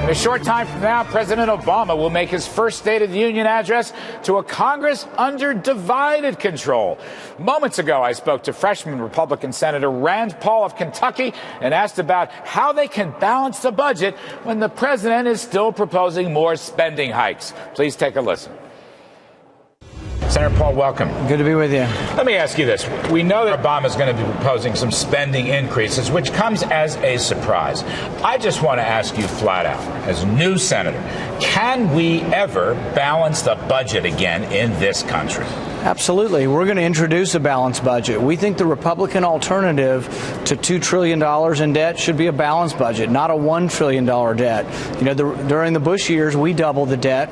In a short time from now, President Obama will make his first State of the Union address to a Congress under divided control. Moments ago, I spoke to freshman Republican Senator Rand Paul of Kentucky and asked about how they can balance the budget when the president is still proposing more spending hikes. Please take a listen. Senator Paul, welcome. Good to be with you. Let me ask you this. We know that Obama is going to be proposing some spending increases, which comes as a surprise. I just want to ask you flat out, as new senator, can we ever balance the budget again in this country? Absolutely. We're going to introduce a balanced budget. We think the Republican alternative to $2 trillion in debt should be a balanced budget, not a $1 trillion debt. You know, during the Bush years, we doubled the debt.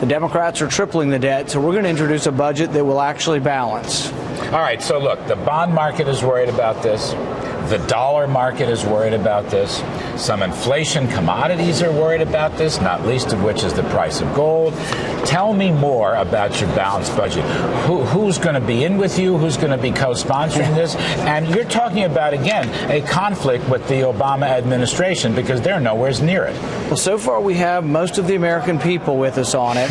The Democrats are tripling the debt, so we're going to introduce a budget that will actually balance. All right, so look, the bond market is worried about this. The dollar market is worried about this. Some inflation commodities are worried about this, not least of which is the price of gold. Tell me more about your balanced budget. Who's going to be in with you? Who's going to be co-sponsoring this? And you're talking about, again, a conflict with the Obama administration because they're nowhere near it. Well, so far we have most of the American people with us on it.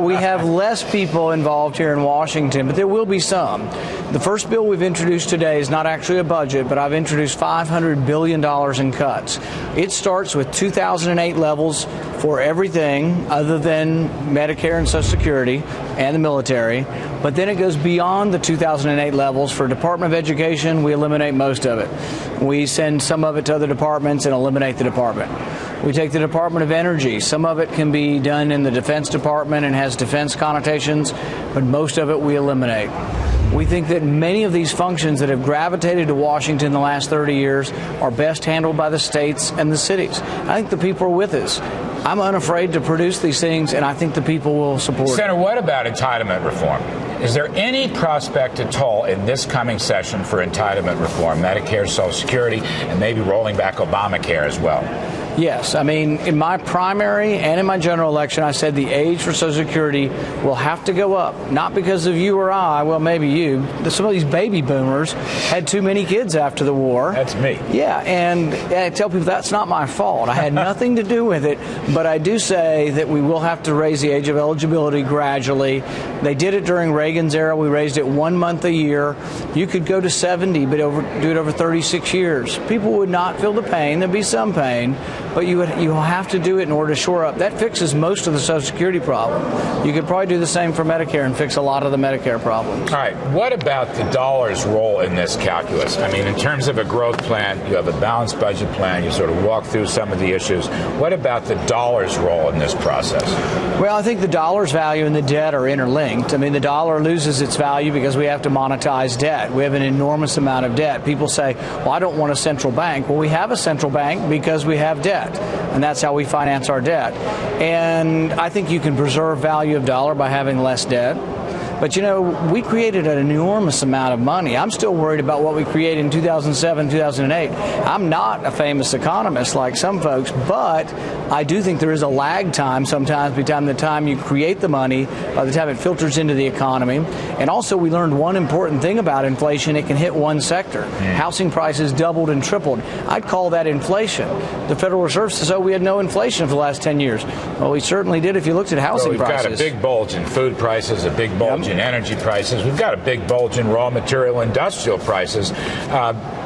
We have less people involved here in Washington, but there will be some. The first bill we've introduced today is not actually a budget, but I've introduced $500 billion in cuts. It starts with 2008 levels for everything other than Medicare and Social Security and the military, but then it goes beyond the 2008 levels. For Department of Education, we eliminate most of it. We send some of it to other departments and eliminate the department. We take the Department of Energy. Some of it can be done in the Defense Department and has defense connotations, but most of it we eliminate. We think that many of these functions that have gravitated to Washington in the last 30 years are best handled by the states and the cities. I think the people are with us. I'm unafraid to produce these things, and I think the people will support it. Senator, what about entitlement reform? Is there any prospect at all in this coming session for entitlement reform, Medicare, Social Security, and maybe rolling back Obamacare as well? Yes. I mean, in my primary and in my general election, I said the age for Social Security will have to go up, not because of you or I, well, maybe you. Some of these baby boomers had too many kids after the war. That's me. Yeah, and I tell people that's not my fault. I had nothing to do with it, but I do say that we will have to raise the age of eligibility gradually. They did it during Reagan's era. We raised it 1 month a year. You could go to 70, but do it over 36 years. People would not feel the pain. There'd be some pain. But you'll have to do it in order to shore up. That fixes most of the Social Security problem. You could probably do the same for Medicare and fix a lot of the Medicare problems. All right. What about the dollar's role in this calculus? I mean, in terms of a growth plan, you have a balanced budget plan. You sort of walk through some of the issues. What about the dollar's role in this process? Well, I think the dollar's value and the debt are interlinked. I mean, the dollar loses its value because we have to monetize debt. We have an enormous amount of debt. People say, well, I don't want a central bank. Well, we have a central bank because we have debt. And that's how we finance our debt. And I think you can preserve value of dollar by having less debt. But, you know, we created an enormous amount of money. I'm still worried about what we created in 2007, 2008. I'm not a famous economist like some folks, but I do think there is a lag time sometimes between the time you create the money, by the time it filters into the economy. And also we learned one important thing about inflation. It can hit one sector. Housing prices doubled and tripled. I'd call that inflation. The Federal Reserve says, oh, we had no inflation for the last 10 years. Well, we certainly did if you looked at housing prices. We've got a big bulge in food prices, a big bulge in energy prices. We've got a big bulge in raw material industrial prices.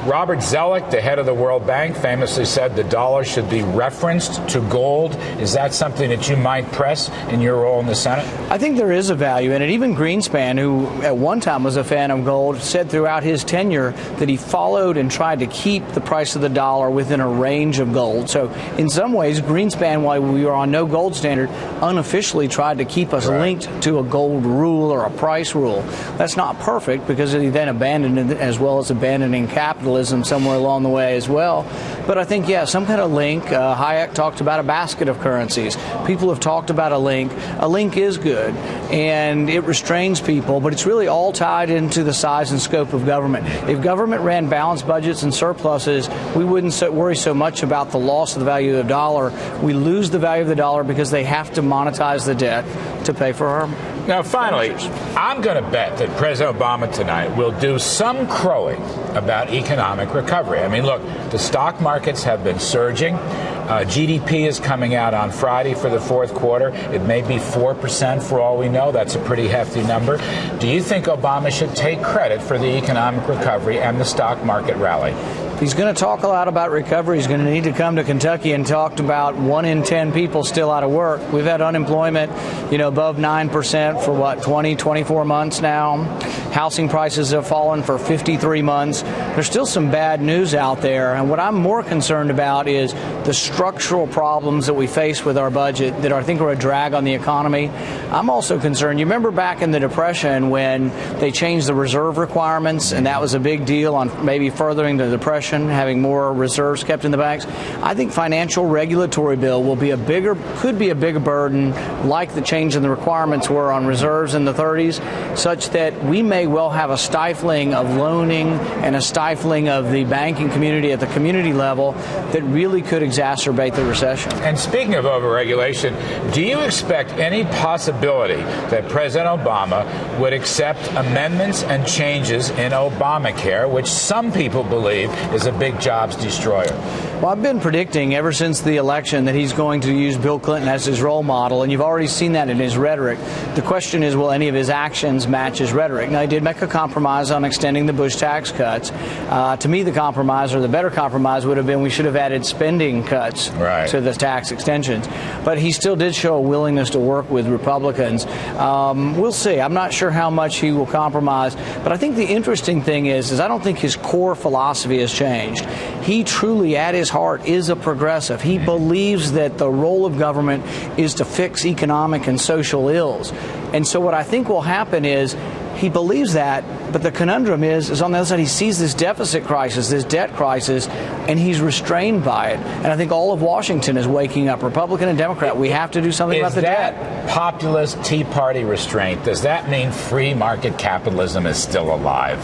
Robert Zoellick, the head of the World Bank, famously said the dollar should be referenced to gold. Is that something that you might press in your role in the Senate? I think there is a value in it. Even Greenspan, who at one time was a fan of gold, said throughout his tenure that he followed and tried to keep the price of the dollar within a range of gold. So in some ways, Greenspan, while we were on no gold standard, unofficially tried to keep us linked to a gold rule or a price rule. That's not perfect because he then abandoned it, as well as abandoning capitalism somewhere along the way as well. But I think, yeah, some kind of link. Hayek talked about a basket of currencies. People have talked about a link. A link is good, and it restrains people, but it's really all tied into the size and scope of government. If government ran balanced budgets and surpluses, we wouldn't worry so much about the loss of the value of the dollar. We lose the value of the dollar because they have to monetize the debt to pay for our Now, finally, I'm going to bet that President Obama tonight will do some crowing about economic recovery. I mean, look, the stock markets have been surging. GDP is coming out on Friday for the fourth quarter. It may be 4% for all we know. That's a pretty hefty number. Do you think Obama should take credit for the economic recovery and the stock market rally? He's going to talk a lot about recovery. He's going to need to come to Kentucky and talk about 1 in 10 people still out of work. We've had unemployment, above 9% for 20, 24 months now. Housing prices have fallen for 53 months. There's still some bad news out there. And what I'm more concerned about is the structural problems that we face with our budget that I think are a drag on the economy. I'm also concerned. You remember back in the Depression when they changed the reserve requirements, and that was a big deal on maybe furthering the Depression, having more reserves kept in the banks. I think financial regulatory bill could be a bigger burden, like the change in the requirements were on reserves in the 30s, such that we may well have a stifling of loaning and a stifling of the banking community at the community level that really could exacerbate the recession. And speaking of overregulation, do you expect any possibility that President Obama would accept amendments and changes in Obamacare, which some people believe is a big jobs destroyer? Well, I've been predicting ever since the election that he's going to use Bill Clinton as his role model, and you've already seen that in his rhetoric. The question is, will any of his actions match his rhetoric? Now, he did make a compromise on extending the Bush tax cuts. To me, the compromise, or the better compromise, would have been we should have added spending cuts to the tax extensions. But he still did show a willingness to work with Republicans. We'll see. I'm not sure how much he will compromise. But I think the interesting thing is I don't think his core philosophy has changed. He truly, at his heart, is a progressive. He believes that the role of government is to fix economic and social ills. And so what I think will happen is he believes that, but the conundrum is on the other side, he sees this deficit crisis, this debt crisis, and he's restrained by it. And I think all of Washington is waking up, Republican and Democrat. We have to do something about the debt. Is that populist Tea Party restraint, does that mean free market capitalism is still alive?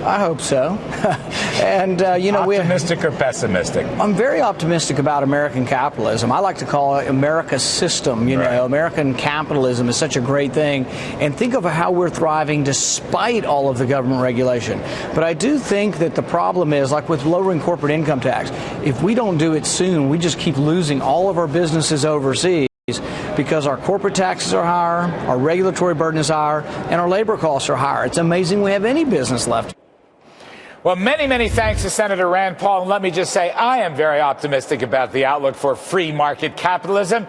I hope so. And, optimistic or pessimistic? I'm very optimistic about American capitalism. I like to call it America's system. American capitalism is such a great thing. And think of how we're thriving despite all of the government regulation. But I do think that the problem is, like with lowering corporate income tax, if we don't do it soon, we just keep losing all of our businesses overseas, because our corporate taxes are higher, our regulatory burden is higher, and our labor costs are higher. It's amazing we have any business left. Well, many, many thanks to Senator Rand Paul. And let me just say, I am very optimistic about the outlook for free market capitalism.